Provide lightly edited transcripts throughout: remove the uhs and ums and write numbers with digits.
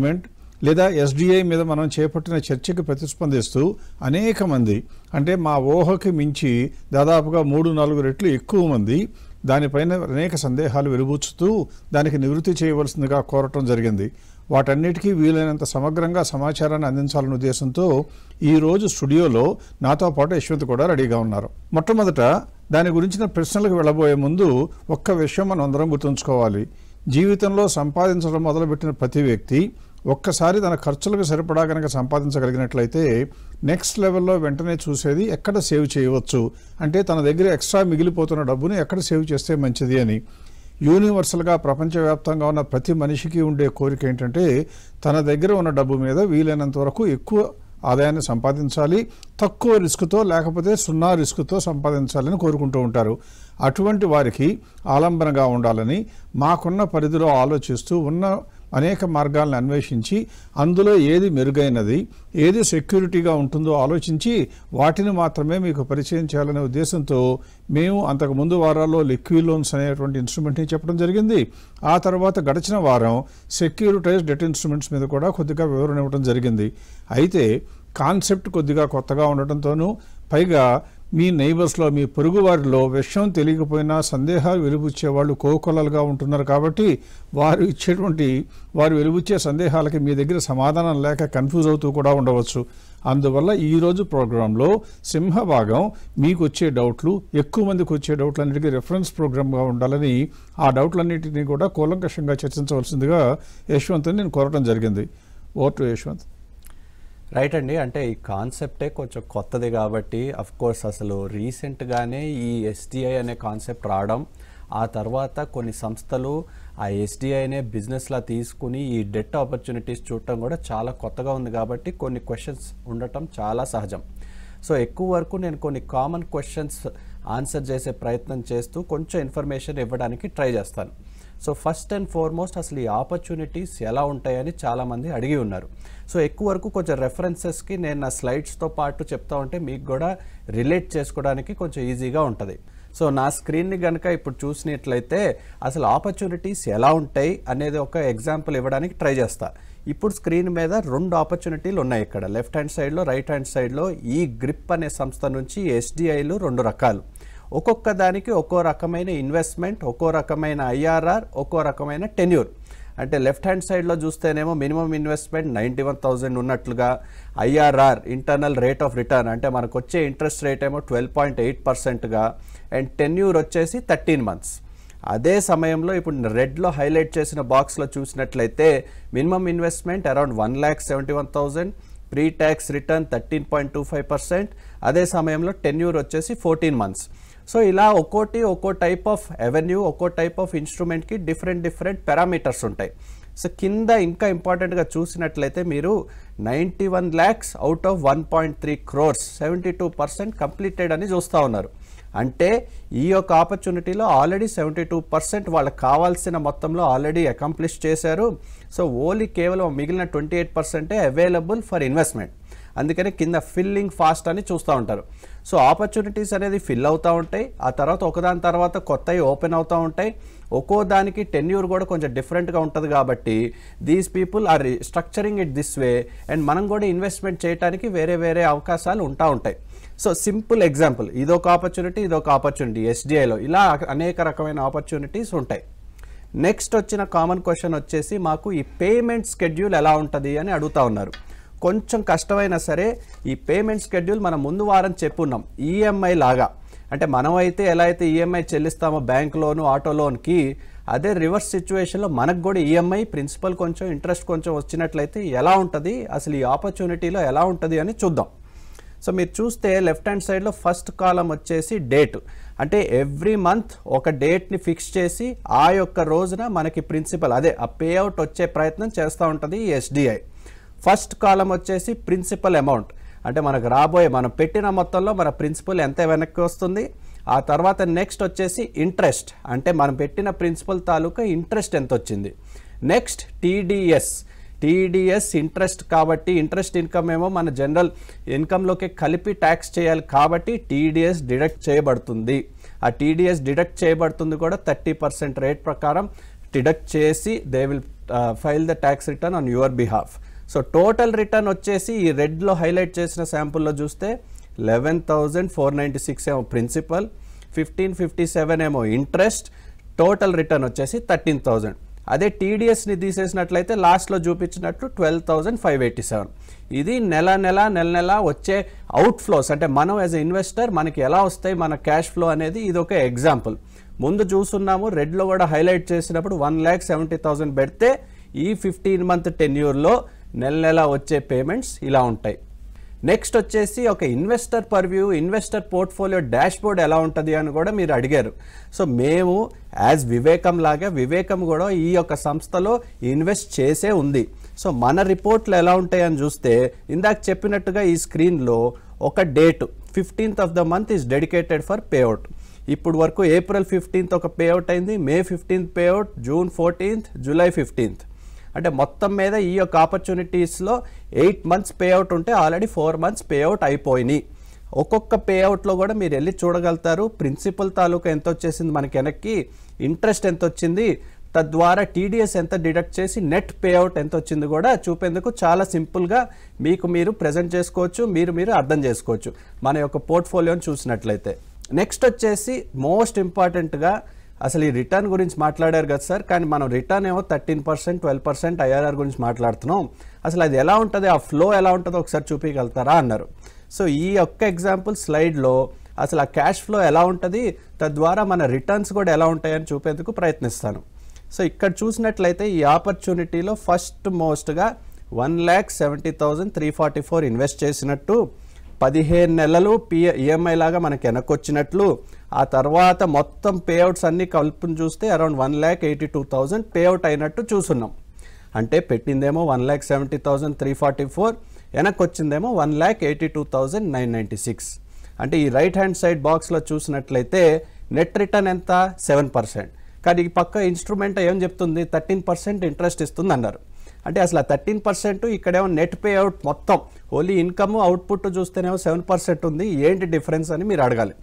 Investment లేదా SDI మీద మనం చేపట్టిన చర్చకి ప్రతిస్పందిస్తూ అనేక మంది, అంటే మా ఊహకి మించి దాదాపుగా 3-4 రెట్లు ఎక్కువ మంది దానిపైన అనేక సందేహాలు వెలుబుచ్చుతూ దానికి నివృత్తి చేయవలసిందిగా కోరటం జరిగింది. వాటన్నిటికీ వీలైనంత సమగ్రంగా సమాచారాన్ని అందించాలనే ఉద్దేశంతో ఈరోజు స్టూడియోలో నాతో పాటు యశ్వంత్ కూడా రెడీగా ఉన్నారు. మొట్టమొదట దాని గురించిన ప్రశ్నలకు వెళ్ళబోయే ముందు ఒక్క విషయం మనం అందరం గుర్తుంచుకోవాలి. జీవితంలో సంపాదించడం మొదలుపెట్టిన ప్రతి వ్యక్తి ఒక్కసారి తన ఖర్చులకు సరిపడా కనుక సంపాదించగలిగినట్లయితే నెక్స్ట్ లెవెల్లో వెంటనే చూసేది ఎక్కడ సేవ్ చేయవచ్చు, అంటే తన దగ్గర ఎక్స్ట్రా మిగిలిపోతున్న డబ్బుని ఎక్కడ సేవ్ చేస్తే మంచిది అని. యూనివర్సల్గా ప్రపంచవ్యాప్తంగా ఉన్న ప్రతి మనిషికి ఉండే కోరిక ఏంటంటే తన దగ్గర ఉన్న డబ్బు మీద వీలైనంత వరకు ఎక్కువ ఆదాయాన్ని సంపాదించాలి, తక్కువ రిస్క్తో లేకపోతే 0 రిస్క్తో సంపాదించాలని కోరుకుంటూ ఉంటారు. అటువంటి వారికి ఆలంబనగా ఉండాలని మాకున్న పరిధిలో ఆలోచిస్తూ ఉన్న అనేక మార్గాలను అన్వేషించి అందులో ఏది మెరుగైనది, ఏది సెక్యూరిటీగా ఉంటుందో ఆలోచించి వాటిని మాత్రమే మీకు పరిచయం చేయాలనే ఉద్దేశంతో మేము అంతకుముందు వారాల్లో లిక్విడ్ లోన్స్ అనేటువంటి ఇన్స్ట్రుమెంట్ని చెప్పడం జరిగింది. ఆ తర్వాత గడిచిన వారం సెక్యూరిటైజ్డ్ డెట్ ఇన్స్ట్రుమెంట్స్ మీద కూడా కొద్దిగా వివరణ ఇవ్వడం జరిగింది. అయితే కాన్సెప్ట్ కొద్దిగా కొత్తగా ఉండటంతోనూ పైగా మీ నైబర్స్లో, మీ పొరుగు వారిలో విషయం తెలియకపోయినా సందేహాలు వెలుబుచ్చే వాళ్ళు కోకొల్లలుగా ఉంటున్నారు. కాబట్టి వారు వెలుబుచ్చే సందేహాలకి మీ దగ్గర సమాధానం లేక కన్ఫ్యూజ్ అవుతూ కూడా ఉండవచ్చు. అందువల్ల ఈరోజు ప్రోగ్రాంలో సింహభాగం మీకు వచ్చే డౌట్లు, ఎక్కువ మందికి వచ్చే డౌట్లన్నిటికీ రెఫరెన్స్ ప్రోగ్రామ్గా ఉండాలని ఆ డౌట్లన్నింటినీ కూడా కూలంకషంగా చర్చించవలసిందిగా యశ్వంత్ని నేను కోరటం జరిగింది. Over to Yashwant. రైట్ అండి, అంటే ఈ కాన్సెప్టే కొంచెం కొత్తది కాబట్టి అఫ్కోర్స్ అసలు రీసెంట్గానే ఈ ఎస్డిఐ అనే కాన్సెప్ట్ రావడం, ఆ తర్వాత కొన్ని సంస్థలు ఆ ఎస్డిఐనే బిజినెస్లా తీసుకుని ఈ డెట్ ఆపర్చునిటీస్ చూడటం కూడా చాలా కొత్తగా ఉంది కాబట్టి కొన్ని క్వశ్చన్స్ ఉండటం చాలా సహజం. సో ఎక్కువ వరకు నేను కొన్ని కామన్ క్వశ్చన్స్ ఆన్సర్ చేసే ప్రయత్నం చేస్తూ కొంచెం ఇన్ఫర్మేషన్ ఇవ్వడానికి ట్రై చేస్తాను. సో ఫస్ట్ అండ్ ఫార్మోస్ట్ అసలు ఈ ఆపర్చునిటీస్ ఎలా ఉంటాయని చాలామంది అడిగి ఉన్నారు. సో ఎక్కువ వరకు కొంచెం రెఫరెన్సెస్కి నేను నా స్లైడ్స్తో పాటు చెప్తా ఉంటే మీకు కూడా రిలేట్ చేసుకోవడానికి కొంచెం ఈజీగా ఉంటుంది. సో నా స్క్రీన్ని కనుక ఇప్పుడు చూసినట్లయితే అసలు ఆపర్చునిటీస్ ఎలా ఉంటాయి అనేది ఒక ఎగ్జాంపుల్ ఇవ్వడానికి ట్రై చేస్తా. ఇప్పుడు స్క్రీన్ మీద 2 ఆపర్చునిటీలు ఉన్నాయి. ఇక్కడ లెఫ్ట్ హ్యాండ్ సైడ్లో, రైట్ హ్యాండ్ సైడ్లో ఈ గ్రిప్ అనే సంస్థ నుంచి ఎస్డిఐలు 2 రకాలు. ఒక్కొక్క దానికి ఒక్కో రకమైన ఇన్వెస్ట్మెంట్, ఒక్కో రకమైన ఐఆర్ఆర్, ఒక్కో రకమైన టెన్యూర్. అంటే లెఫ్ట్ హ్యాండ్ సైడ్లో చూస్తేనేమో మినిమం ఇన్వెస్ట్మెంట్ 91,000 ఉన్నట్లుగా, IRR internal rate of return అంటే మనకు వచ్చే ఇంట్రెస్ట్ రేట్ ఏమో 12.8%గా, అండ్ టెన్యూర్ వచ్చేసి 13 months. అదే సమయంలో ఇప్పుడు రెడ్లో హైలైట్ చేసిన బాక్స్లో చూసినట్లయితే minimum investment around 1,71,000, pre tax return 13.25%, అదే సమయంలో టెన్యూర్ వచ్చేసి 14 months. సో ఇలా ఒక్కో టైప్ ఆఫ్ అవెన్యూ, ఒక్కో టైప్ ఆఫ్ ఇన్స్ట్రుమెంట్కి డిఫరెంట్ పారామీటర్స్ ఉంటాయి. సో కింద ఇంకా ఇంపార్టెంట్గా చూసినట్లయితే మీరు 91 lakhs out of 1.3 crores 72% completed అని చూస్తూ ఉన్నారు. అంటే ఈ యొక్క ఆపర్చునిటీలో ఆల్రెడీ 72% వాళ్ళకి కావాల్సిన మొత్తంలో ఆల్రెడీ అకంప్లిష్ చేశారు. సో ఓన్లీ కేవలం మిగిలిన 28% అవైలబుల్ ఫర్ ఇన్వెస్ట్మెంట్. అందుకని కింద ఫిల్లింగ్ ఫాస్ట్ అని చూస్తూ ఉంటారు. సో ఆపర్చునిటీస్ అనేది ఫిల్ అవుతూ ఉంటాయి, ఆ తర్వాత ఒకదాని తర్వాత కొత్తవి ఓపెన్ అవుతూ ఉంటాయి. ఒక్కో దానికి టెన్యూర్ కూడా కొంచెం డిఫరెంట్గా ఉంటుంది కాబట్టి these people are structuring it this way, and మనం కూడా ఇన్వెస్ట్మెంట్ చేయడానికి వేరే అవకాశాలు ఉంటాయి. సో సింపుల్ ఎగ్జాంపుల్, ఇదొక ఆపర్చునిటీ ఎస్డిఐలో, ఇలా అనేక రకమైన ఆపర్చునిటీస్ ఉంటాయి. నెక్స్ట్ వచ్చిన కామన్ క్వశ్చన్ వచ్చేసి మాకు ఈ పేమెంట్ స్కెడ్యూల్ ఎలా ఉంటుంది అని అడుగుతూ ఉన్నారు. కొంచెం కష్టమైనా సరే ఈ పేమెంట్ స్కెడ్యూల్ మనం ముందు వారం చెప్పున్నాం. ఈఎంఐ లాగా, అంటే మనం అయితే ఎలా అయితే ఈఎంఐ చెల్లిస్తామో బ్యాంక్ లోను, ఆటో లోన్కి, అదే రివర్స్ సిచ్యువేషన్లో మనకు కూడా ఈఎంఐ ప్రిన్సిపల్ కొంచెం ఇంట్రెస్ట్ కొంచెం వచ్చినట్లయితే ఎలా ఉంటుంది, అసలు ఈ ఆపర్చునిటీలో ఎలా ఉంటుంది అని చూద్దాం. సో మీరు చూస్తే లెఫ్ట్ హ్యాండ్ సైడ్లో ఫస్ట్ కాలం వచ్చేసి డేట్, అంటే ఎవ్రీ మంత్ ఒక డేట్ని ఫిక్స్ చేసి ఆ యొక్క రోజున మనకి ప్రిన్సిపల్ అదే ఆ పే అవుట్ వచ్చే ప్రయత్నం చేస్తూ ఉంటుంది ఈ ఎస్డిఐ. ఫస్ట్ కాలం వచ్చేసి ప్రిన్సిపల్ అమౌంట్, అంటే మనకు మనం పెట్టిన మొత్తంలో మన ప్రిన్సిపల్ ఎంత వెనక్కి వస్తుంది. ఆ తర్వాత నెక్స్ట్ వచ్చేసి ఇంట్రెస్ట్, అంటే మనం పెట్టిన ప్రిన్సిపల్ తాలూకా ఇంట్రెస్ట్ ఎంత వచ్చింది. నెక్స్ట్ టీడీఎస్ ఇంట్రెస్ట్, కాబట్టి ఇంట్రెస్ట్ ఇన్కమ్ ఏమో మన జనరల్ ఇన్కంలోకి కలిపి ట్యాక్స్ చేయాలి కాబట్టి టీడీఎస్ డిడక్ట్ చేయబడుతుంది. ఆ టీడీఎస్ డిడక్ట్ చేయబడుతుంది కూడా 30% రేట్ ప్రకారం డిడక్ట్ చేసి they will file the tax return on your behalf. So total return వచ్చేసి ఈ రెడ్లో హైలైట్ చేసిన శాంపుల్లో చూస్తే 11,496 ఏమో ప్రిన్సిపల్, 1,557 ఏమో ఇంట్రెస్ట్, టోటల్ రిటర్న్ వచ్చేసి 13,000. అదే టీడీఎస్ని తీసేసినట్లయితే లాస్ట్లో చూపించినట్లు 12,587. ఇది నెల నెల వచ్చే అవుట్ ఫ్లోస్, అంటే మనం యాజ్ ఎ ఇన్వెస్టర్ మనకి ఎలా వస్తాయి మన క్యాష్ ఫ్లో అనేది ఇది ఒక ఎగ్జాంపుల్. ముందు చూస్తున్నాము రెడ్లో కూడా హైలైట్ చేసినప్పుడు 1,70,000 పెడితే ఈ 15 month టెన్యూర్లో నెల వచ్చే పేమెంట్స్ ఇలా ఉంటాయి. నెక్స్ట్ వచ్చేసి ఒక investor purview, investor portfolio dash board ఎలా ఉంటుంది అని కూడా మీరు అడిగారు. సో మేము యాజ్ వివేకం లాగా వివేకం కూడా ఈ యొక్క సంస్థలో ఇన్వెస్ట్ చేసే ఉంది. సో మన రిపోర్ట్లు ఎలా ఉంటాయని చూస్తే ఇందాక చెప్పినట్టుగా ఈ స్క్రీన్లో ఒక date 15th of the month is dedicated for payout. ఇప్పుడు వరకు April 15th ఒక పేఅవుట్ అయింది, May 15th payout, June 14th, July 15th. అంటే మొత్తం మీద ఈ యొక్క ఆపర్చునిటీస్లో 8 months పేఅవుట్ ఉంటే ఆల్రెడీ 4 months పేఅవుట్ అయిపోయినాయి. ఒక్కొక్క పేఅవుట్లో కూడా మీరు వెళ్ళి చూడగలుగుతారు. ప్రిన్సిపల్ తాలూకా ఎంత వచ్చేసింది మనకి వెనక్కి, ఇంట్రెస్ట్ ఎంత వచ్చింది, తద్వారా టీడీఎస్ ఎంత డిడక్ట్ చేసి నెట్ పేఅవుట్ ఎంత వచ్చింది కూడా చూపేందుకు చాలా సింపుల్గా మీకు మీరు ప్రజెంట్ చేసుకోవచ్చు, మీరు అర్థం చేసుకోవచ్చు మన యొక్క పోర్ట్ఫోలియోని చూసినట్లయితే. నెక్స్ట్ వచ్చేసి మోస్ట్ ఇంపార్టెంట్గా అసలు ఈ రిటర్న్ గురించి మాట్లాడారు కదా సార్, కానీ మనం రిటర్న్ ఏమో 13%, 12% ఐఆర్ఆర్ గురించి మాట్లాడుతున్నాం. అసలు అది ఎలా ఉంటుంది, ఆ ఫ్లో ఎలా ఉంటుందో ఒకసారి చూపించగలుగుతారా అన్నారు. సో ఈ ఒక్క ఎగ్జాంపుల్ స్లైడ్లో అసలు ఆ క్యాష్ ఫ్లో ఎలా ఉంటుంది, తద్వారా మన రిటర్న్స్ కూడా ఎలా ఉంటాయని చూపేందుకు ప్రయత్నిస్తాను. సో ఇక్కడ చూసినట్లయితే ఈ ఆపర్చునిటీలో ఫస్ట్ మోస్ట్గా 1,70,344 ఇన్వెస్ట్ చేసినట్టు, 15 నెలలు ఈఎంఐ లాగా మనకి వెనక్కొచ్చినట్లు, ఆ తర్వాత మొత్తం పేఅవుట్స్ అన్ని కలుపుని చూస్తే అరౌండ్ 1,82,000 పేఅవుట్ అయినట్టు చూస్తున్నాం. అంటే పెట్టిందేమో 1,70,344, వెనక్కొచ్చిందేమో 1,82,996. అంటే ఈ రైట్ హ్యాండ్ సైడ్ బాక్స్లో చూసినట్లయితే నెట్ రిటర్న్ ఎంత 7%, కానీ ఈ పక్క ఇన్స్ట్రుమెంట్ ఏం చెప్తుంది 13% ఇంట్రెస్ట్ ఇస్తుంది అన్నారు. అంటే అసలు ఆ 13% ఇక్కడేమో నెట్ పేఅవుట్ మొత్తం ఓన్లీ ఇన్కమ్ అవుట్పుట్ చూస్తేనేమో 7% ఉంది, ఏంటి డిఫరెన్స్ అని మీరు అడగాలి.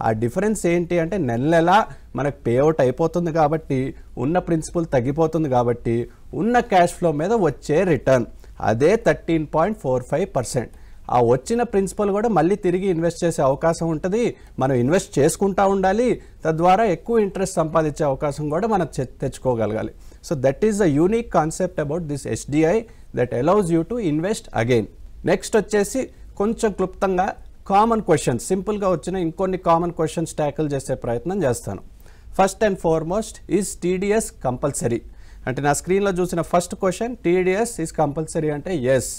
ఆ డిఫరెన్స్ ఏంటి అంటే నెల మనకు పేఅవుట్ అయిపోతుంది కాబట్టి ఉన్న ప్రిన్సిపల్ తగ్గిపోతుంది కాబట్టి ఉన్న క్యాష్ ఫ్లో మీద వచ్చే రిటర్న్ అదే 13.45%. ఆ వచ్చిన ప్రిన్సిపల్ కూడా మళ్ళీ తిరిగి ఇన్వెస్ట్ చేసే అవకాశం ఉంటుంది, మనం ఇన్వెస్ట్ చేసుకుంటూ ఉండాలి, తద్వారా ఎక్కువ ఇంట్రెస్ట్ సంపాదించే అవకాశం కూడా మనం తెచ్చుకోగలగాలి. So that is the unique concept about this SDI that allows you to invest again. Next వచ్చేసి కొంచెం క్లుప్తంగా కామన్ క్వశ్చన్స్, సింపుల్గా వచ్చిన ఇంకొన్ని కామన్ క్వశ్చన్స్ ట్యాకిల్ చేసే ప్రయత్నం చేస్తాను. First and foremost, is TDS compulsory? అంటే నా స్క్రీన్లో చూసిన first question, TDS is compulsory అంటే ఎస్.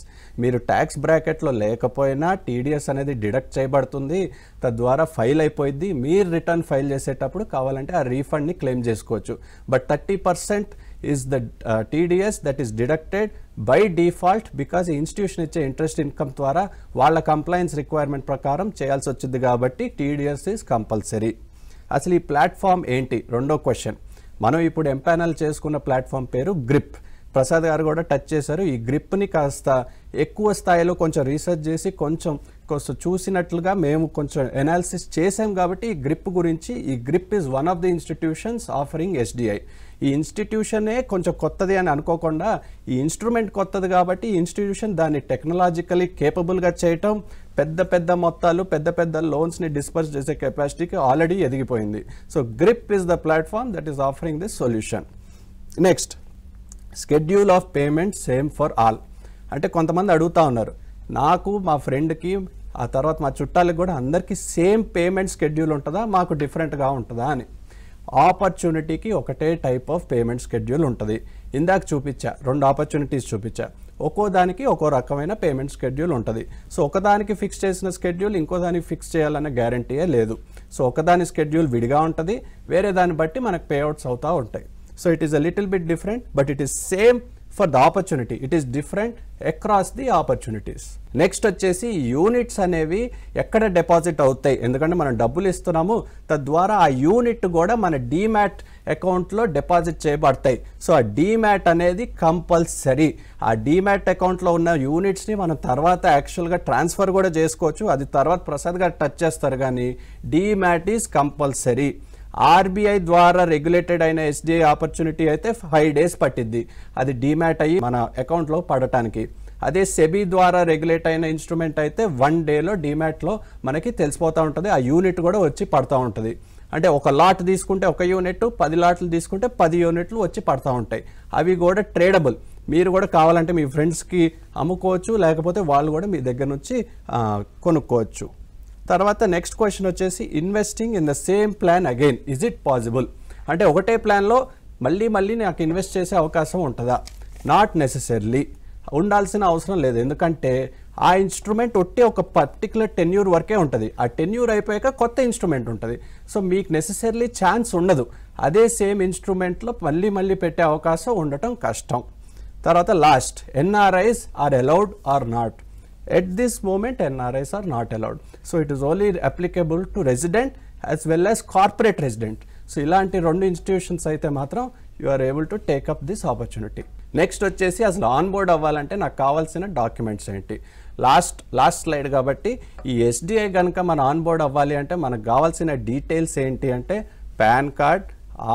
మీరు ట్యాక్స్ బ్రాకెట్లో లేకపోయినా టీడీఎస్ అనేది డిడక్ట్ చేయబడుతుంది, తద్వారా ఫైల్ అయిపోయింది. మీరు రిటర్న్ ఫైల్ చేసేటప్పుడు కావాలంటే ఆ రీఫండ్ని క్లెయిమ్ చేసుకోవచ్చు. But 30% is the TDS that is deducted by default because institution ఇచ్చే ఇంట్రెస్ట్ ఇన్కమ్ ద్వారా వాళ్ళ కంప్లైన్స్ రిక్వైర్మెంట్ ప్రకారం చేయాల్సి వచ్చింది కాబట్టి టీడీఎస్ ఈజ్ కంపల్సరీ. అసలు ఈ ప్లాట్ఫామ్ ఏంటి? రెండో క్వశ్చన్. మనం ఇప్పుడు ఎంపానల్ చేసుకున్న ప్లాట్ఫామ్ పేరు గ్రిప్. ప్రసాద్ గారు కూడా టచ్ చేశారు. ఈ గ్రిప్ని కాస్త ఎక్కువ స్థాయిలో కొంచెం రీసెర్చ్ చేసి కొంచెం చూసినట్లుగా మేము కొంచెం ఎనాలిసిస్ చేసాం కాబట్టి ఈ గ్రిప్ గురించి, ఈ grip is one of the institutions offering SDI. ఈ ఇన్స్టిట్యూషనే కొంచెం కొత్తది అని అనుకోకుండా ఈ ఇన్స్ట్రుమెంట్ కొత్తది కాబట్టి ఈ ఇన్స్టిట్యూషన్ దాన్ని టెక్నాలజికలీ కేపబుల్గా చేయటం, పెద్ద మొత్తాలు పెద్ద లోన్స్ని డిస్పర్స్ చేసే కెపాసిటీకి ఆల్రెడీ ఎదిగిపోయింది. So Grip is the platform that is offering this solution. Next, schedule of payment same for all. అంటే కొంతమంది అడుగుతూ ఉన్నారు, నాకు మా ఫ్రెండ్కి ఆ తర్వాత మా చుట్టాలకు కూడా అందరికీ సేమ్ పేమెంట్ స్కెడ్యూల్ ఉంటుందా, మాకు డిఫరెంట్గా ఉంటుందా అని. ఆపర్చునిటీకి ఒకటే టైప్ ఆఫ్ పేమెంట్ స్కెడ్యూల్ ఉంటుంది. ఇందాక చూపించా, 2 ఆపర్చునిటీస్ చూపించా, ఒక్కో దానికి ఒక్కో రకమైన పేమెంట్ స్కెడ్యూల్ ఉంటుంది. సో ఒకదానికి ఫిక్స్ చేసిన స్కెడ్యూల్ ఇంకో దానికి ఫిక్స్ చేయాలన్న గ్యారంటీయే లేదు. సో ఒకదాని స్కెడ్యూల్ విడిగా ఉంటుంది, వేరే దాన్ని బట్టి మనకు పేఅవుట్స్ అవుతూ ఉంటాయి. So it is a little bit different, but it is same for the opportunity. It is different across the opportunities. Next వచ్చేసి యూనిట్స్ అనేవి ఎక్కడ డిపాజిట్ అవుతాయి, ఎందుకంటే మనం డబ్బులు ఇస్తున్నాము, తద్వారా ఆ యూనిట్ కూడా మన డీమ్యాట్ అకౌంట్లో డిపాజిట్ చేయబడతాయి. సో ఆ డీమ్యాట్ అనేది కంపల్సరీ. ఆ డీమ్యాట్ అకౌంట్లో ఉన్న యూనిట్స్ని మనం తర్వాత యాక్చువల్గా ట్రాన్స్ఫర్ కూడా చేసుకోవచ్చు, అది తర్వాత ప్రసాద్ గారు టచ్ చేస్తారు. కానీ డీమ్యాట్ ఈజ్ కంపల్సరీ. ఆర్బీఐ ద్వారా రెగ్యులేటెడ్ అయిన ఎస్డిఐ ఆపర్చునిటీ అయితే 5 days పట్టిద్ది అది డీమ్యాట్ అయ్యి మన అకౌంట్లో పడటానికి. అదే సెబీ ద్వారా రెగ్యులేట్ అయిన ఇన్స్ట్రుమెంట్ అయితే 1 dayలో డీమ్యాట్లో మనకి తెలిసిపోతూ ఉంటుంది, ఆ యూనిట్ కూడా వచ్చి పడుతూ ఉంటుంది. అంటే ఒక లాట్ తీసుకుంటే 1 యూనిట్, 10 లాట్లు తీసుకుంటే 10 యూనిట్లు వచ్చి పడుతూ ఉంటాయి. అవి కూడా ట్రేడబుల్, మీరు కూడా కావాలంటే మీ ఫ్రెండ్స్కి అమ్ముకోవచ్చు, లేకపోతే వాళ్ళు కూడా మీ దగ్గర నుంచి కొనుక్కోవచ్చు. తర్వాత నెక్స్ట్ క్వశ్చన్ వచ్చేసి investing in the same plan again is it possible? అంటే ఒకటే ప్లాన్లో మళ్ళీ నాకు ఇన్వెస్ట్ చేసే అవకాశం ఉంటుందా? నాట్ నెసెసర్లీ, ఉండాల్సిన అవసరం లేదు. ఎందుకంటే ఆ ఇన్స్ట్రుమెంట్ ఒట్టి ఒక పర్టికులర్ టెన్యూర్ వరకే ఉంటుంది, ఆ టెన్యూర్ అయిపోయాక కొత్త ఇన్స్ట్రుమెంట్ ఉంటుంది. సో మీకు నెసెసర్లీ ఛాన్స్ ఉండదు అదే సేమ్ ఇన్స్ట్రుమెంట్లో మళ్ళీ పెట్టే అవకాశం ఉండటం కష్టం. తర్వాత last, NRIs are allowed or not? At this moment NRIs are not allowed, so it is only applicable to resident as well as corporate resident. So ఇలాంటి 2 institutions అయితే మాత్రం you are able to take up this opportunity. Next వచ్చేసి అసలు on board అవ్వాలంటే నాకు కావాల్సిన documents ఏంటి? Last slide కాబట్టి ఈ ఎస్డిఐ కనుక మన ఆన్ బోర్డ్ అవ్వాలి అంటే మనకు కావాల్సిన డీటెయిల్స్ ఏంటి అంటే pan card,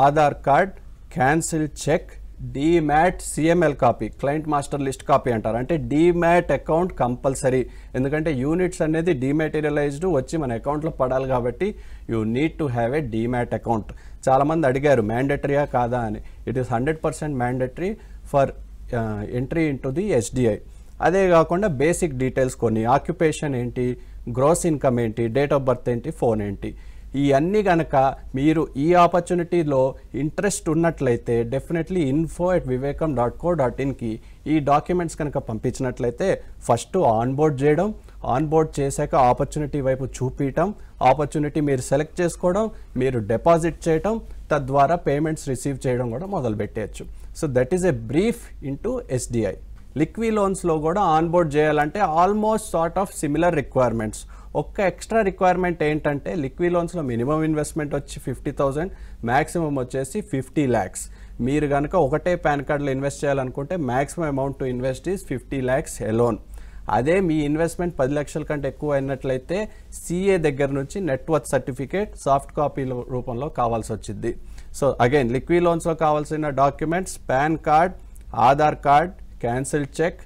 Aadhaar card, cancel check, demat CML copy, client master list copy అంటారు. అంటే డీమ్యాట్ అకౌంట్ కంపల్సరీ, ఎందుకంటే యూనిట్స్ అనేది డీమాటీరియలైజ్డ్ వచ్చి మన అకౌంట్లో పడాలి కాబట్టి you need to have a demat account. చాలామంది అడిగారు మ్యాండేటరీయా కాదా అని. It is 100% mandatory for entry in to the SDI. అదే కాకుండా బేసిక్ డీటెయిల్స్ కొన్ని, ఆక్యుపేషన్ ఏంటి, గ్రోస్ ఇన్కమ్ ఏంటి, డేట్ ఆఫ్ బర్త్ ఏంటి, ఫోన్ ఏంటి, ఇవన్నీ కనుక మీరు ఈ ఆపర్చునిటీలో ఇంట్రెస్ట్ ఉన్నట్లయితే డెఫినెట్లీ info@vivekam.co.inకి ఈ డాక్యుమెంట్స్ కనుక పంపించినట్లయితే ఫస్ట్ ఆన్ బోర్డ్ చేయడం, ఆన్ బోర్డ్ చేశాక ఆపర్చునిటీ వైపు చూపించడం, ఆపర్చునిటీ మీరు సెలెక్ట్ చేసుకోవడం, మీరు డిపాజిట్ చేయడం, తద్వారా పేమెంట్స్ రిసీవ్ చేయడం కూడా మొదలు పెట్టేయచ్చు. So that is a brief into SDI. లిక్వి లోన్స్లో కూడా ఆన్ బోర్డ్ చేయాలంటే almost sort of similar requirements. ఒక్క ఎక్స్ట్రా రిక్వైర్మెంట్ ఏంటంటే లిక్వి లోన్స్లో మినిమం ఇన్వెస్ట్మెంట్ వచ్చి 50,000, మ్యాక్సిమం వచ్చేసి 50 lakhs. మీరు కనుక ఒకటే పాన్ కార్డులో ఇన్వెస్ట్ చేయాలనుకుంటే maximum amount to invest is 50 lakhs alone. అదే మీ ఇన్వెస్ట్మెంట్ 10 లక్షల కంటే ఎక్కువ అయినట్లయితే సిఏ దగ్గర నుంచి నెట్వర్త్ సర్టిఫికేట్ సాఫ్ట్ కాపీ రూపంలో కావాల్సి వచ్చింది. సో అగైన్ లిక్వి లోన్స్లో కావాల్సిన documents PAN card, Aadhaar card, cancel cheque,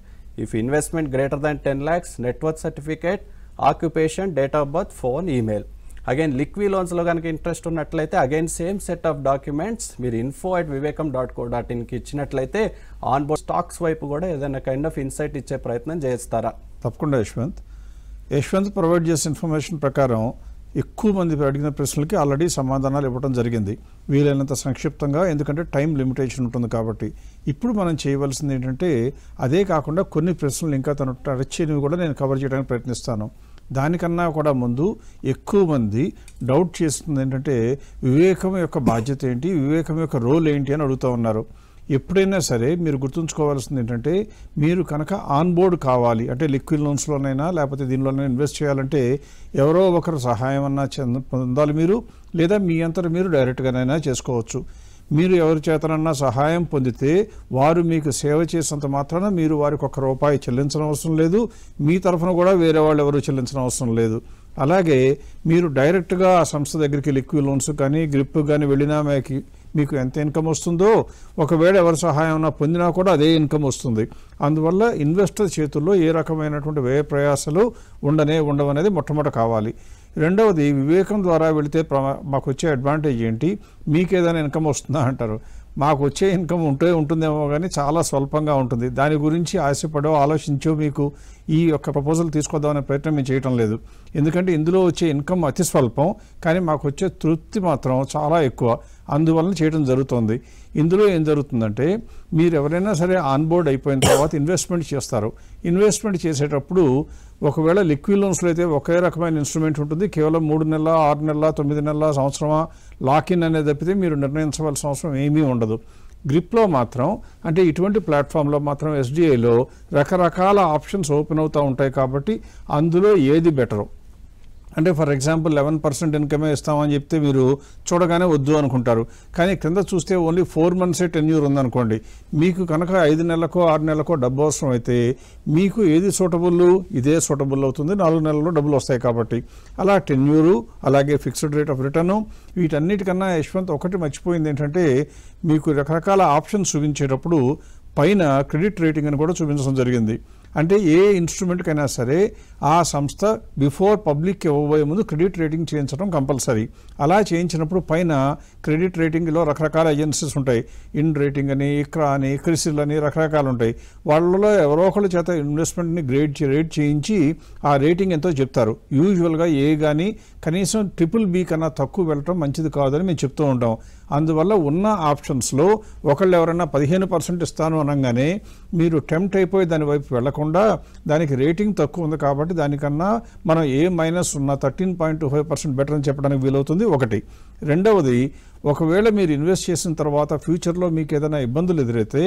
if investment greater than 10 lakhs, net worth certificate, occupation, date of birth, phone, email. Again లిక్వి లోన్స్లో కనుక ఇంట్రెస్ట్ ఉన్నట్లయితే again same set of documents మీరు info@vivekam.co.inకి ఇచ్చినట్లయితే ఆన్ బోర్డ్ స్టాక్స్ వైపు కూడా ఏదైనా కైండ్ ఆఫ్ ఇన్సైట్ ఇచ్చే ప్రయత్నం చేస్తారా? తప్పకుండా యశ్వంత్ ప్రొవైడ్ చేసే ఇన్ఫర్మేషన్ ప్రకారం ఎక్కువ మంది అడిగిన ప్రశ్నలకి ఆల్రెడీ సమాధానాలు ఇవ్వడం జరిగింది, వీలైనంత సంక్షిప్తంగా, ఎందుకంటే టైం లిమిటేషన్ ఉంటుంది కాబట్టి. ఇప్పుడు మనం చేయవలసింది ఏంటంటే అదే కాకుండా కొన్ని ప్రశ్నలు ఇంకా తను టచ్ చేయనివి కూడా నేను కవర్ చేయడానికి ప్రయత్నిస్తాను. దానికన్నా కూడా ముందు ఎక్కువ మంది డౌట్ చేస్తుంది ఏంటంటే వివేకం యొక్క బాధ్యత ఏంటి, వివేకం యొక్క రోల్ ఏంటి అని అడుగుతూ ఉన్నారు. ఎప్పుడైనా సరే మీరు గుర్తుంచుకోవాల్సింది ఏంటంటే మీరు కనుక ఆన్ బోర్డ్ కావాలి అంటే లిక్విడ్ లోన్స్లోనైనా లేకపోతే దీనిలోనైనా ఇన్వెస్ట్ చేయాలంటే ఎవరో ఒకరు సహాయం అన్నా పొందాలి మీరు, లేదా మీ అంతటా మీరు డైరెక్ట్గానైనా చేసుకోవచ్చు. మీరు ఎవరి చేతనన్నా సహాయం పొందితే వారు మీకు సేవ చేసినంత మాత్రాన మీరు వారికి ₹1 చెల్లించడం అవసరం లేదు, మీ తరఫున కూడా వేరే వాళ్ళు ఎవరు చెల్లించడం అవసరం లేదు. అలాగే మీరు డైరెక్ట్గా ఆ సంస్థ దగ్గరికి లిక్విడ్ లోన్స్ కానీ గ్రిప్ కానీ వెళ్ళినా మీకు ఎంత ఇన్కమ్ వస్తుందో, ఒకవేళ ఎవరి సహాయం పొందినా కూడా అదే ఇన్కమ్ వస్తుంది. అందువల్ల ఇన్వెస్టర్ చేతుల్లో ఏ రకమైనటువంటి వ్యయ ప్రయాసాలు ఉండవనేది మొట్టమొదటి కావాలి. రెండవది వివేకం ద్వారా వెళితే మాకు వచ్చే అడ్వాంటేజ్ ఏంటి, మీకు ఏదైనా ఇన్కమ్ వస్తుందా అంటారు. మాకు వచ్చే ఇన్కమ్ ఉంటుందేమో కానీ చాలా స్వల్పంగా ఉంటుంది. దాని గురించి ఆశపడో ఆలోచించో మీకు ఈ యొక్క ప్రపోజల్ తీసుకొద్దామనే ప్రయత్నం మేము చేయటం లేదు. ఎందుకంటే ఇందులో వచ్చే ఇన్కమ్ అతి స్వల్పం, కానీ మాకు వచ్చే తృప్తి మాత్రం చాలా ఎక్కువ. అందువలన చేయడం జరుగుతుంది. ఇందులో ఏం జరుగుతుందంటే మీరు ఎవరైనా సరే ఆన్ బోర్డ్ అయిపోయిన తర్వాత ఇన్వెస్ట్మెంట్ చేస్తారు. ఇన్వెస్ట్మెంట్ చేసేటప్పుడు ఒకవేళ లిక్విడ్ లోన్స్లో అయితే ఒకే రకమైన ఇన్స్ట్రుమెంట్ ఉంటుంది, కేవలం 3 నెలల, 6 నెలల, 9 నెలల, సంవత్సరమా లాకిన్ అనేది తప్పితే మీరు నిర్ణయించవలసిన అవసరం ఏమీ ఉండదు. గ్రిప్లో మాత్రం అంటే ఇటువంటి ప్లాట్ఫామ్లో మాత్రం ఎస్డిఐలో రకరకాల ఆప్షన్స్ ఓపెన్ అవుతూ ఉంటాయి కాబట్టి అందులో ఏది బెటరు అంటే ఫర్ ఎగ్జాంపుల్ 11% ఇన్కమే ఇస్తామని చెప్తే మీరు చూడగానే వద్దు అనుకుంటారు. కానీ కింద చూస్తే ఓన్లీ 4 months టెన్యూర్ ఉందనుకోండి, మీకు కనుక 5 నెలలకో 6 నెలలకో డబ్బు అవసరం అయితే మీకు ఏది సూటబుల్, ఇదే సూటబుల్ అవుతుంది. 4 నెలల్లో డబ్బులు వస్తాయి కాబట్టి. అలా టెన్యూరు, అలాగే ఫిక్స్డ్ రేట్ ఆఫ్ రిటర్ను, వీటన్నిటికన్నా యశ్వంత్ ఒకటి మర్చిపోయింది ఏంటంటే మీకు రకరకాల ఆప్షన్స్ చూపించేటప్పుడు పైన క్రెడిట్ రేటింగ్ అని కూడా చూపించడం జరిగింది. అంటే ఏ ఇన్స్ట్రుమెంట్కైనా సరే ఆ సంస్థ బిఫోర్ పబ్లిక్కి ఇవ్వబోయే ముందు క్రెడిట్ రేటింగ్ చేయించడం కంపల్సరీ. అలా చేయించినప్పుడు పైన క్రెడిట్ రేటింగ్లో రకరకాల ఏజెన్సీస్ ఉంటాయి. ఇన్ రేటింగ్ అని, ఇక్రా అని, క్రిసిల్ అని రకరకాలు ఉంటాయి. వాళ్ళలో ఎవరో ఒకళ్ళ చేత ఇన్వెస్ట్మెంట్ని రేట్ చేయించి ఆ రేటింగ్ ఎంతో చెప్తారు. యూజువల్గా ఏ కానీ కనీసం BBB కన్నా తక్కువ వెళ్ళటం మంచిది కాదని మేము చెప్తూ ఉంటాం. అందువల్ల ఉన్న ఆప్షన్స్లో ఒకళ్ళు ఎవరైనా 15% ఇస్తాను అనగానే మీరు టెంప్ట్ అయిపోయి దాని వైపు వెళ్లకుండా దానికి రేటింగ్ తక్కువ ఉంది కాబట్టి దానికన్నా మనం ఏ మైనస్ ఉన్న 13.25% బెటర్ అని చెప్పడానికి వీలవుతుంది. ఒకటి. రెండవది, ఒకవేళ మీరు ఇన్వెస్ట్ చేసిన తర్వాత ఫ్యూచర్లో మీకు ఏదైనా ఇబ్బందులు ఎదురైతే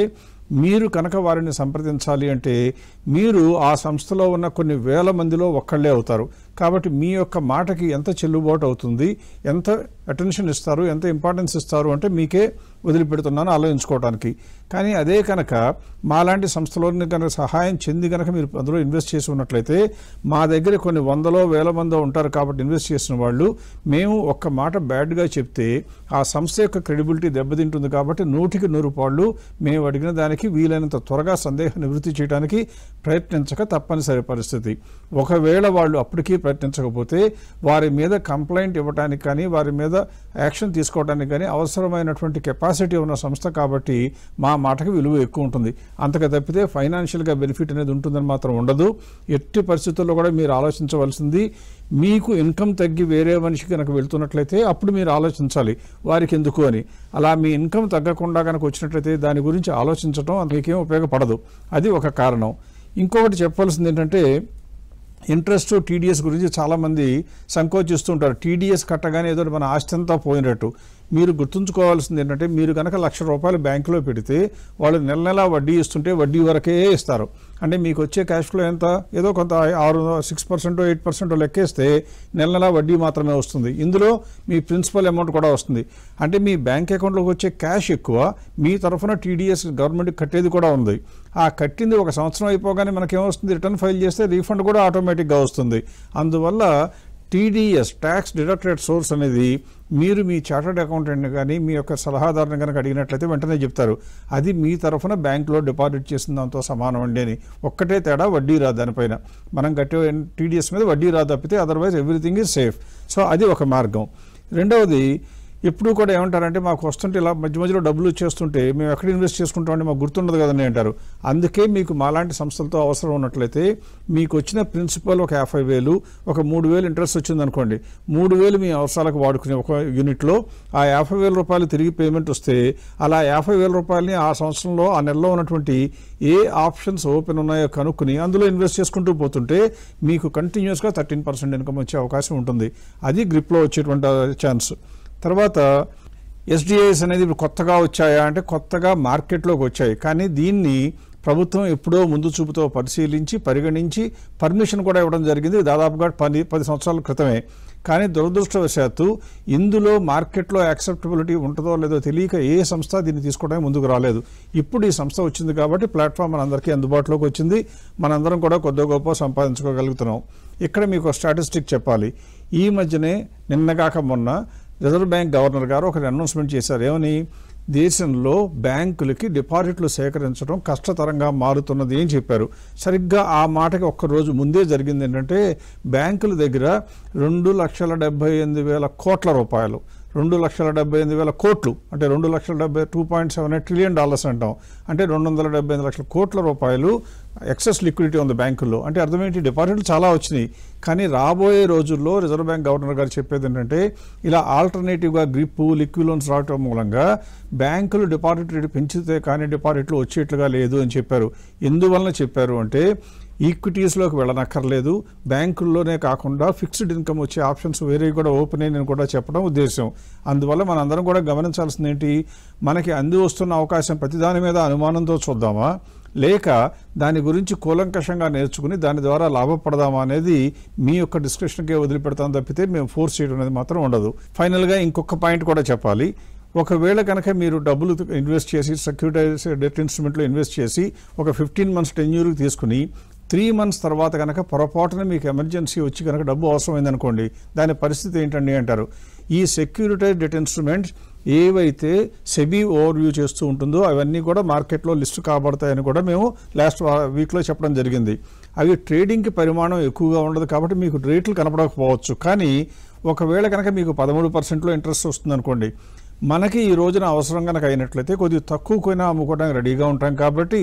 మీరు కనుక వారిని సంప్రదించాలి అంటే మీరు ఆ సంస్థలో ఉన్న కొన్ని వేల మందిలో ఒక్కళ్ళే అవుతారు. కాబట్టి మీ యొక్క మాటకి ఎంత చెల్లుబాటు అవుతుంది, ఎంత అటెన్షన్ ఇస్తారు, ఎంత ఇంపార్టెన్స్ ఇస్తారు అంటే మీకే వదిలిపెడుతున్నాను ఆలోచించుకోవడానికి. కానీ అదే కనుక మాలాంటి సంస్థలోని కనుక సహాయం చెంది కనుక మీరు అందులో ఇన్వెస్ట్ చేసి ఉన్నట్లయితే మా దగ్గర కొన్ని వందలో వేల మందో ఉంటారు కాబట్టి ఇన్వెస్ట్ చేసిన వాళ్ళు మేము ఒక్క మాట బ్యాడ్గా చెప్తే ఆ సంస్థ యొక్క క్రెడిబిలిటీ దెబ్బతింటుంది. కాబట్టి 100కి 100 పాళ్ళు మేము అడిగిన దానికి వీలైనంత త్వరగా సందేహ నివృత్తి చేయడానికి ప్రయత్నించక తప్పనిసరి పరిస్థితి. ఒకవేళ వాళ్ళు అప్పటికీ ప్రయత్నించకపోతే వారి మీద కంప్లైంట్ ఇవ్వడానికి కానీ వారి మీద యాక్షన్ తీసుకోవడానికి కానీ అవసరమైనటువంటి కెపాసిటీ ఉన్న సంస్థ కాబట్టి మా మాటకి విలువ ఎక్కువ ఉంటుంది. అంతగా తప్పితే ఫైనాన్షియల్గా బెనిఫిట్ అనేది ఉంటుందని మాత్రం ఉండదు. ఎట్టి పరిస్థితుల్లో కూడా మీరు ఆలోచించవలసింది మీకు ఇన్కమ్ తగ్గి వేరే మనిషికి కనుక వెళ్తున్నట్లయితే అప్పుడు మీరు ఆలోచించాలి వారికి ఎందుకు అని. అలా మీ ఇన్కమ్ తగ్గకుండా కనుక వచ్చినట్లయితే దాని గురించి ఆలోచించడం మీకేం ఉపయోగపడదు. అది ఒక కారణం. ఇంకొకటి చెప్పవలసింది ఏంటంటే ఇంట్రెస్ట్ TDS గురించి చాలామంది సంకోచిస్తుంటారు. TDS కట్టగానే ఏదో మన ఆస్తి అంతా పోయినట్టు. మీరు గుర్తుంచుకోవాల్సింది ఏంటంటే మీరు కనుక ₹1,00,000 బ్యాంకులో పెడితే వాళ్ళు నెల నెలా వడ్డీ ఇస్తుంటే వడ్డీ వరకే ఇస్తారు. అంటే మీకు వచ్చే క్యాష్ ఫ్లో ఎంత, ఏదో కొంత 6% 8% లెక్కేస్తే నెల నెలా వడ్డీ మాత్రమే వస్తుంది. ఇందులో మీ ప్రిన్సిపల్ అమౌంట్ కూడా వస్తుంది. అంటే మీ బ్యాంక్ అకౌంట్లోకి వచ్చే క్యాష్ ఎక్కువ, మీ తరఫున TDS గవర్నమెంట్కి కట్టేది కూడా ఉంది. ఆ కట్టింది 1 సంవత్సరం అయిపోగానే మనకేమొస్తుంది, రిటర్న్ ఫైల్ చేస్తే రీఫండ్ కూడా ఆటోమేటిక్గా వస్తుంది. అందువల్ల TDS ట్యాక్స్ డిడక్టెడ్ సోర్స్ అనేది మీరు మీ చార్టర్డ్ అకౌంటెంట్ని కానీ మీ యొక్క సలహాదారుని కనుక అడిగినట్లయితే వెంటనే చెప్తారు అది మీ తరఫున బ్యాంకులో డిపాజిట్ చేసిన దాంతో సమానం అండి అని. ఒక్కటే తేడా, వడ్డీ రాదు దానిపైన. మనం కట్టే TDS మీద వడ్డీ రాదు తప్పితే otherwise everything is safe. So అది ఒక మార్గం. రెండవది, ఎప్పుడు కూడా ఏమంటారంటే మాకు వస్తుంటే ఇలా మధ్య మధ్యలో డబ్బులు వచ్చేస్తుంటే మేము ఎక్కడ ఇన్వెస్ట్ చేసుకుంటామంటే మాకు గుర్తుండదు కదని అంటారు. అందుకే మీకు మాలాంటి సంస్థలతో అవసరం ఉన్నట్లయితే మీకు వచ్చిన ప్రిన్సిపల్ ఒక 50,000, ఒక 3,000 ఇంట్రెస్ట్ వచ్చిందనుకోండి, 3,000 మీ అవసరాలకు వాడుకునే ఒక యూనిట్లో ఆ ₹50,000 తిరిగి పేమెంట్ వస్తే అలా ₹50,000 ఆ సంవత్సరంలో ఆ నెలలో ఉన్నటువంటి ఏ ఆప్షన్స్ ఓపెన్ ఉన్నాయో కనుక్కుని అందులో ఇన్వెస్ట్ చేసుకుంటూ పోతుంటే మీకు కంటిన్యూస్గా 13% ఇన్కమ్ వచ్చే అవకాశం ఉంటుంది. అది గ్రిప్లో వచ్చేటువంటి ఛాన్స్. తర్వాత SDIs అనేది ఇప్పుడు కొత్తగా వచ్చాయా అంటే కొత్తగా మార్కెట్లోకి వచ్చాయి. కానీ దీన్ని ప్రభుత్వం ఎప్పుడో ముందు చూపుతో పరిశీలించి పరిగణించి పర్మిషన్ కూడా ఇవ్వడం జరిగింది దాదాపుగా 10 సంవత్సరాల క్రితమే. కానీ దురదృష్టవశాత్తు ఇందులో మార్కెట్లో యాక్సెప్టబిలిటీ ఉంటుందో లేదో తెలియక ఏ సంస్థ దీన్ని తీసుకోవడానికి ముందుకు రాలేదు. ఇప్పుడు ఈ సంస్థ వచ్చింది కాబట్టి ప్లాట్ఫామ్ మనందరికీ అందుబాటులోకి వచ్చింది. మనందరం కూడా కొద్ది గొప్ప సంపాదించుకోగలుగుతున్నాం. ఇక్కడ మీకు స్టాటిస్టిక్ చెప్పాలి. ఈ మధ్యనే నిన్నగాక మొన్న రిజర్వ్ బ్యాంక్ గవర్నర్ గారు ఒక అనౌన్స్మెంట్ చేశారు. ఏమని, దేశంలో బ్యాంకులకి డిపాజిట్లు సేకరించడం కష్టతరంగా మారుతున్నది అని చెప్పారు. సరిగ్గా ఆ మాటకి ఒక్కరోజు ముందే జరిగింది ఏంటంటే బ్యాంకుల దగ్గర 2,78,000 కోట్ల రూపాయలు, 2,78,000 కోట్లు అంటే 2,78 ట్రిలియన్ డాలర్స్ అంటాం. అంటే 278 లక్షల కోట్ల రూపాయలు ఎక్సెస్ లిక్విడిటీ ఉంది బ్యాంకుల్లో. అంటే అర్థమేంటి, డిపాజిట్లు చాలా వచ్చినాయి. కానీ రాబోయే రోజుల్లో రిజర్వ్ బ్యాంక్ గవర్నర్ గారు చెప్పేది ఏంటంటే ఇలా ఆల్టర్నేటివ్గా గ్రిప్పు, లిక్విడ్ లోన్స్ రావటం మూలంగా బ్యాంకులు డిపాజిట్ రేటు పెంచితే కానీ డిపాజిట్లు వచ్చేట్లుగా లేదు అని చెప్పారు. ఎందువలన చెప్పారు అంటే ఈక్విటీస్లోకి వెళ్ళనక్కర్లేదు, బ్యాంకుల్లోనే కాకుండా ఫిక్స్డ్ ఇన్కమ్ వచ్చే ఆప్షన్స్ వేరే కూడా ఓపెన్ అయ్యని కూడా చెప్పడం ఉద్దేశం. అందువల్ల మనందరం కూడా గమనించాల్సింది ఏంటి, మనకి అంది వస్తున్న అవకాశం ప్రతిదాని మీద అనుమానంతో చూద్దామా, లేక దాని గురించి కూలంకషంగా నేర్చుకుని దాని ద్వారా లాభపడదామా అనేది మీ యొక్క డిస్కషన్కే వదిలిపెడతాం తప్పితే మేము ఫోర్స్ చేయడం అనేది మాత్రం ఉండదు. ఫైనల్గా ఇంకొక పాయింట్ కూడా చెప్పాలి. ఒకవేళ కనుక మీరు డబ్బులు ఇన్వెస్ట్ చేసి సెక్యూరిటైజ్ డెట్ ఇన్స్ట్రుమెంట్లో ఇన్వెస్ట్ చేసి ఒక 15 months టెన్యూర్కి తీసుకుని 3 months తర్వాత కనుక పొరపాటున మీకు ఎమర్జెన్సీ వచ్చి కనుక డబ్బు అవసరమైందనుకోండి, దాని పరిస్థితి ఏంటండి అంటారు. ఈ సెక్యూరిటైజ్ డెట్ ఇన్స్ట్రుమెంట్స్ ఏవైతే సెబీ ఓవర్వ్యూ చేస్తూ ఉంటుందో అవన్నీ కూడా మార్కెట్లో లిస్టు కాబడతాయని కూడా మేము లాస్ట్ వీక్లో చెప్పడం జరిగింది. అవి ట్రేడింగ్కి పరిమాణం ఎక్కువగా ఉండదు కాబట్టి మీకు రేట్లు కనపడకపోవచ్చు. కానీ ఒకవేళ కనుక మీకు 13%లో ఇంట్రెస్ట్ వస్తుందనుకోండి, మనకి ఈ రోజున అవసరం కనుక అయినట్లయితే కొద్దిగా తక్కువ కొయినా అమ్ముకోవడానికి రెడీగా ఉంటాం. కాబట్టి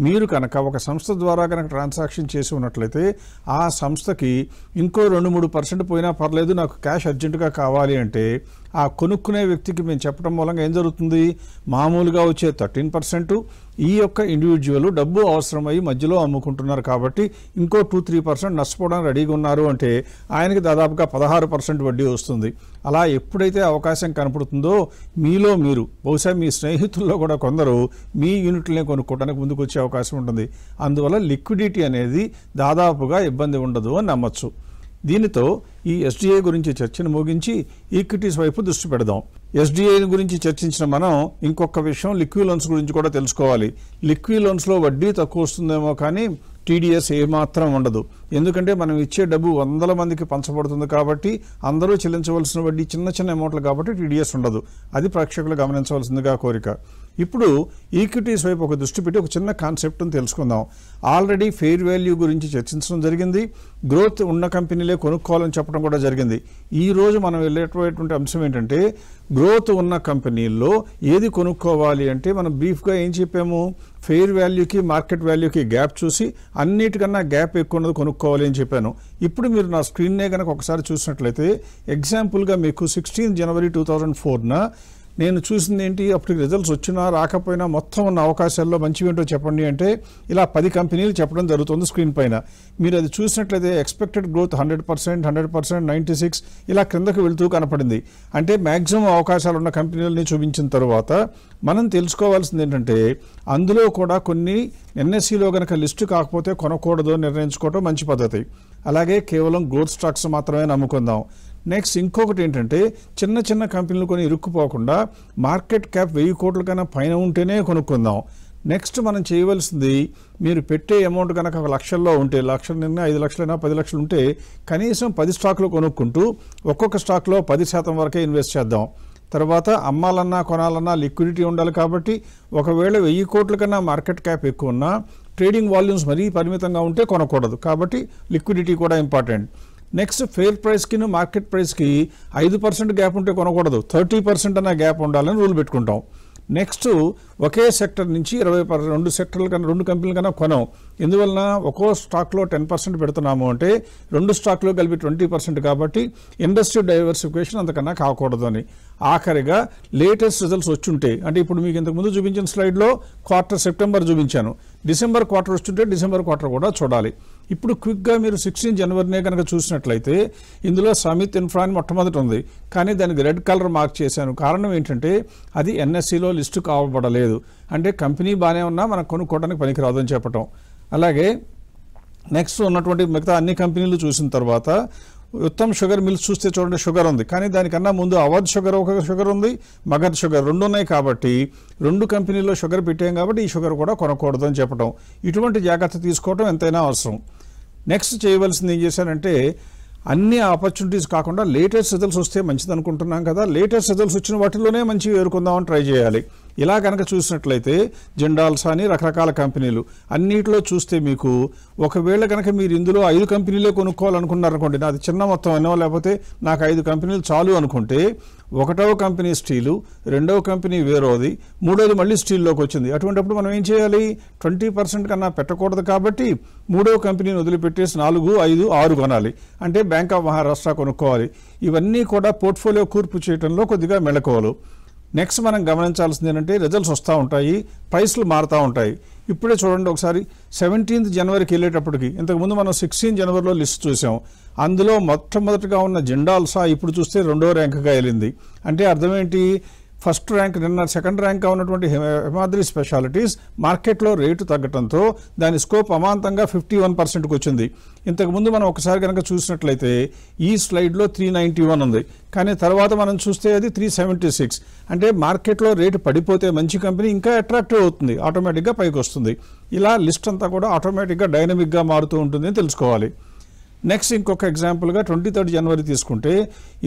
మీరు కనుక ఒక సంస్థ ద్వారా కనుక ట్రాన్సాక్షన్ చేసి ఉన్నట్లయితే ఆ సంస్థకి ఇంకో 2-3% పోయినా పర్లేదు, నాకు క్యాష్ అర్జెంటుగా కావాలి అంటే ఆ కొనుక్కునే వ్యక్తికి మేము చెప్పడం మూలంగా ఏం జరుగుతుంది, మామూలుగా వచ్చే 13% ఈ యొక్క ఇండివిజువల్ డబ్బు అవసరమై మధ్యలో అమ్ముకుంటున్నారు కాబట్టి ఇంకో 2-3% నష్టపోవడానికి రెడీగా ఉన్నారు అంటే ఆయనకి దాదాపుగా 16% వడ్డీ వస్తుంది. అలా ఎప్పుడైతే అవకాశం కనపడుతుందో మీలో మీరు, బహుశా మీ స్నేహితుల్లో కూడా కొందరు మీ యూనిట్లనే కొనుక్కోవడానికి ముందుకు వచ్చే అవకాశం ఉంటుంది. అందువల్ల లిక్విడిటీ అనేది దాదాపుగా ఇబ్బంది ఉండదు అని నమ్మచ్చు. దీనితో ఈ ఎస్డిఐ గురించి చర్చను ముగించి ఈక్విటీస్ వైపు దృష్టి పెడదాం. ఎస్డిఐ గురించి చర్చించిన మనం ఇంకొక విషయం లిక్విడ్ లోన్స్ గురించి కూడా తెలుసుకోవాలి. లిక్విడ్ లోన్స్లో వడ్డీ తక్కువ వస్తుందేమో కానీ టీడీఎస్ ఏమాత్రం ఉండదు. ఎందుకంటే మనం ఇచ్చే డబ్బు 100 మందికి పంచబడుతుంది కాబట్టి అందరూ చెల్లించవలసిన వడ్డీ చిన్న చిన్న అమౌంట్లు కాబట్టి టీడీఎస్ ఉండదు. అది ప్రేక్షకులు గమనించవలసిందిగా కోరిక. ఇప్పుడు ఈక్విటీస్ వైపు ఒక దృష్టి పెట్టి ఒక చిన్న కాన్సెప్ట్ని తెలుసుకుందాం. ఆల్రెడీ ఫెయిర్ వాల్యూ గురించి చర్చించడం జరిగింది. గ్రోత్ ఉన్న కంపెనీలే కొనుక్కోవాలని చెప్పడం కూడా జరిగింది. ఈ రోజు మనం వెళ్ళేటువంటి అంశం ఏంటంటే గ్రోత్ ఉన్న కంపెనీల్లో ఏది కొనుక్కోవాలి అంటే మనం బ్రీఫ్గా ఏం చెప్పాము, ఫెయిర్ వాల్యూకి మార్కెట్ వాల్యూకి గ్యాప్ చూసి అన్నిటికన్నా గ్యాప్ ఎక్కువ ఉన్నది కొనుక్కోవాలి అని చెప్పాను. ఇప్పుడు మీరు నా స్క్రీన్నే కనుక ఒకసారి చూసినట్లయితే ఎగ్జాంపుల్గా మీకు 16 January 2004న నేను చూసింది ఏంటి, అప్పటికి రిజల్ట్స్ వచ్చినా రాకపోయినా మొత్తం ఉన్న అవకాశాల్లో మంచివి ఏంటో చెప్పండి అంటే ఇలా 10 కంపెనీలు చెప్పడం జరుగుతుంది స్క్రీన్ పైన. మీరు అది చూసినట్లయితే ఎక్స్పెక్టెడ్ గ్రోత్ 100%, 100%, 96 ఇలా క్రిందకు వెళ్తూ కనపడింది. అంటే మ్యాక్సిమం అవకాశాలు ఉన్న కంపెనీలని చూపించిన తర్వాత మనం తెలుసుకోవాల్సింది ఏంటంటే అందులో కూడా కొన్ని ఎన్ఎస్సిలో కనుక లిస్టు కాకపోతే కొనకూడదు నిర్ణయించుకోవడం మంచి పద్ధతి. అలాగే కేవలం గ్రోత్ స్టాక్స్ మాత్రమే నమ్ముకుందాం. నెక్స్ట్ ఇంకొకటి ఏంటంటే చిన్న చిన్న కంపెనీలు కొని ఇరుక్కుపోకుండా మార్కెట్ క్యాప్ 1000 కోట్ల కన్నా పైన ఉంటేనే కొనుక్కుందాం. నెక్స్ట్ మనం చేయవలసింది, మీరు పెట్టే అమౌంట్ కనుక 1 లక్షల్లో ఉంటే, 1 లక్షల నిన్న 5 లక్షలైనా 10 లక్షలు ఉంటే కనీసం 10 స్టాక్లు కొనుక్కుంటూ ఒక్కొక్క స్టాక్లో 10% వరకే ఇన్వెస్ట్ చేద్దాం. తర్వాత అమ్మాలన్నా కొనాలన్నా లిక్విడిటీ ఉండాలి కాబట్టి ఒకవేళ 1000 కోట్ల కన్నా మార్కెట్ క్యాప్ ఎక్కువ ఉన్నా ట్రేడింగ్ వాల్యూమ్స్ మరీ పరిమితంగా ఉంటే కొనకూడదు. కాబట్టి లిక్విడిటీ కూడా ఇంపార్టెంట్. నెక్స్ట్ ఫెయిర్ ప్రైస్కి మార్కెట్ ప్రైస్కి 5% గ్యాప్ ఉంటే కొనకూడదు, 30% అన్న గ్యాప్ ఉండాలని రూల్ పెట్టుకుంటాం. నెక్స్ట్ ఒకే సెక్టర్ నుంచి 2 సెక్టర్ల కన్నా 2 కంపెనీల కన్నా కొనం. ఎందువలన ఒక్కో స్టాక్లో 10% పెడుతున్నాము అంటే 2 స్టాక్లో కలిపి 20% కాబట్టి ఇండస్ట్రీ డైవర్సిఫికేషన్ అంతకన్నా కాకూడదు అని. ఆఖరిగా లేటెస్ట్ రిజల్ట్స్ వచ్చుంటే, అంటే ఇప్పుడు మీకు ఇంతకుముందు చూపించిన స్లైడ్లో క్వార్టర్ సెప్టెంబర్ చూపించాను, డిసెంబర్ క్వార్టర్ వస్తుంటే డిసెంబర్ క్వార్టర్ కూడా చూడాలి. ఇప్పుడు క్విక్గా మీరు 16 జనవరినే కనుక చూసినట్లయితే ఇందులో సమిత్ ఇన్ఫ్రా అని మొట్టమొదటి ఉంది, కానీ దానికి రెడ్ కలర్ మార్క్ చేశాను. కారణం ఏంటంటే అది ఎన్ఎస్సిలో లిస్టు కావబడలేదు. అంటే కంపెనీ బాగానే ఉన్నా మనకు కొనుక్కోవడానికి పనికిరాదు అని చెప్పటం. అలాగే నెక్స్ట్ ఉన్నటువంటి మిగతా అన్ని కంపెనీలు చూసిన తర్వాత ఉత్తమ్ షుగర్ మిల్స్ చూస్తే చూడండి, షుగర్ ఉంది, కానీ దానికన్నా ముందు అవధ్ షుగర్ ఒక షుగర్ ఉంది, మగధ్ షుగర్ 2 ఉన్నాయి. కాబట్టి 2 కంపెనీల్లో షుగర్ పెట్టాం కాబట్టి ఈ షుగర్ కూడా కొనకూడదు అని చెప్పడం. ఇటువంటి జాగ్రత్త తీసుకోవడం ఎంతైనా అవసరం. నెక్స్ట్ చేయవలసింది ఏం చేశానంటే అన్ని ఆపర్చునిటీస్ కాకుండా లేటెస్ట్ రిజల్ట్స్ వస్తే మంచిది అనుకుంటున్నాం కదా, లేటెస్ట్ రిజల్ట్స్ వచ్చిన వాటిల్లోనే మంచిగా ఏరుకుందామని ట్రై చేయాలి. ఇలా కనుక చూసినట్లయితే జిండాల్స్ అని రకరకాల కంపెనీలు అన్నిటిలో చూస్తే మీకు ఒకవేళ కనుక మీరు ఇందులో 5 కంపెనీలే కొనుక్కోవాలనుకున్నారనుకోండి, నాది చిన్న మొత్తం అయినా లేకపోతే నాకు 5 కంపెనీలు చాలు అనుకుంటే 1వ కంపెనీ స్టీలు, 2వ కంపెనీ వేరోది, 3వది మళ్ళీ స్టీల్లోకి వచ్చింది. అటువంటిప్పుడు మనం ఏం చేయాలి, 20% కన్నా పెట్టకూడదు కాబట్టి 3వ కంపెనీని వదిలిపెట్టేసి 4, 5, 6 కొనాలి. అంటే బ్యాంక్ ఆఫ్ మహారాష్ట్ర కొనుక్కోవాలి. ఇవన్నీ కూడా పోర్ట్ఫోలియో కూర్పు చేయడంలో కొద్దిగా మెళకువలు. నెక్స్ట్ మనం గమనించాల్సింది ఏంటంటే రిజల్ట్స్ వస్తూ ఉంటాయి, ప్రైస్లు మారుతూ ఉంటాయి. ఇప్పుడే చూడండి ఒకసారి 17th జనవరికి వెళ్ళేటప్పటికి, ఇంతకుముందు మనం 16 జనవరిలో లిస్ట్ చూసాం, అందులో మొట్టమొదటిగా ఉన్న జిండాల్సా ఇప్పుడు చూస్తే 2వ ర్యాంకుగా వెళ్ళింది. అంటే అర్థం ఏంటి, ఫస్ట్ ర్యాంక్ నిన్న సెకండ్ ర్యాంక్గా ఉన్నటువంటి హిమాద్రి స్పెషాలిటీస్ మార్కెట్లో రేటు తగ్గడంతో దాని స్కోప్ అమాంతంగా 51%కి వచ్చింది. ఇంతకుముందు మనం ఒకసారి కనుక చూసినట్లయితే ఈ స్లైడ్లో 391 ఉంది, కానీ తర్వాత మనం చూస్తే అది 376. అంటే మార్కెట్లో రేటు పడిపోతే మంచి కంపెనీ ఇంకా అట్రాక్టివ్ అవుతుంది, ఆటోమేటిక్గా పైకి వస్తుంది. ఇలా లిస్ట్ అంతా కూడా ఆటోమేటిక్గా డైనమిక్గా మారుతూ ఉంటుంది అని తెలుసుకోవాలి. నెక్స్ట్ ఇంకొక ఎగ్జాంపుల్గా 23 జనవరి తీసుకుంటే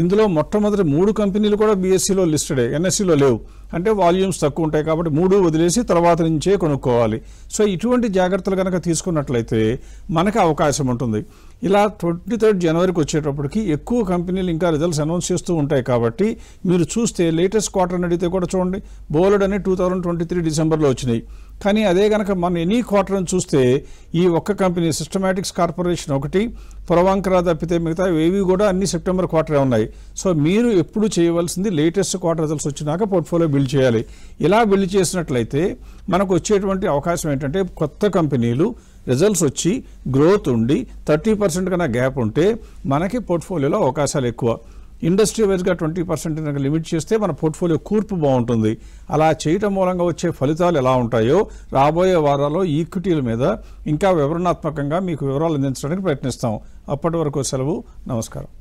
ఇందులో మొట్టమొదటి 3 కంపెనీలు కూడా బీఎస్సీలో లిస్టెడే, ఎన్ఎస్సీలో లేవు. అంటే వాల్యూమ్స్ తక్కువ ఉంటాయి కాబట్టి 3 వదిలేసి తర్వాత నుంచే కొనుక్కోవాలి. సో ఇటువంటి జాగ్రత్తలు కనుక తీసుకున్నట్లయితే మనకు అవకాశం ఉంటుంది. ఇలా 23 జనవరికి వచ్చేటప్పటికి ఎక్కువ కంపెనీలు ఇంకా రిజల్ట్స్ అనౌన్స్ చేస్తూ ఉంటాయి కాబట్టి మీరు చూస్తే లేటెస్ట్ క్వార్టర్ అడిగితే కూడా చూడండి, బోలెడ్ అని 2023 డిసెంబర్లో వచ్చినాయి. కానీ అదే కనుక మన ఎనీ క్వార్టర్ని చూస్తే ఈ ఒక్క కంపెనీ సిస్టమాటిక్స్ కార్పొరేషన్ ఒకటి, పురవంకర తప్పితే మిగతా ఏవి కూడా అన్ని సెప్టెంబర్ క్వార్టరే ఉన్నాయి. సో మీరు ఎప్పుడు చేయవలసింది లేటెస్ట్ క్వార్టర్ రిజల్ట్స్ వచ్చినాక పోర్ట్ఫోలియో బిల్డ్ చేయాలి. ఇలా బిల్డ్ చేసినట్లయితే మనకు వచ్చేటువంటి అవకాశం ఏంటంటే కొత్త కంపెనీలు రిజల్ట్స్ వచ్చి గ్రోత్ ఉండి 30% కన్నా గ్యాప్ ఉంటే మనకి పోర్ట్ఫోలియోలో అవకాశాలు ఎక్కువ. ఇండస్ట్రీ వైజ్గా 20% లిమిట్ చేస్తే మన పోర్ట్ఫోలియో కూర్పు బాగుంటుంది. అలా చేయటం మూలంగా వచ్చే ఫలితాలు ఎలా ఉంటాయో రాబోయే వారాల్లో ఈక్విటీల మీద ఇంకా వివరణాత్మకంగా మీకు వివరాలు అందించడానికి ప్రయత్నిస్తాం. అప్పటి వరకు సెలవు, నమస్కారం.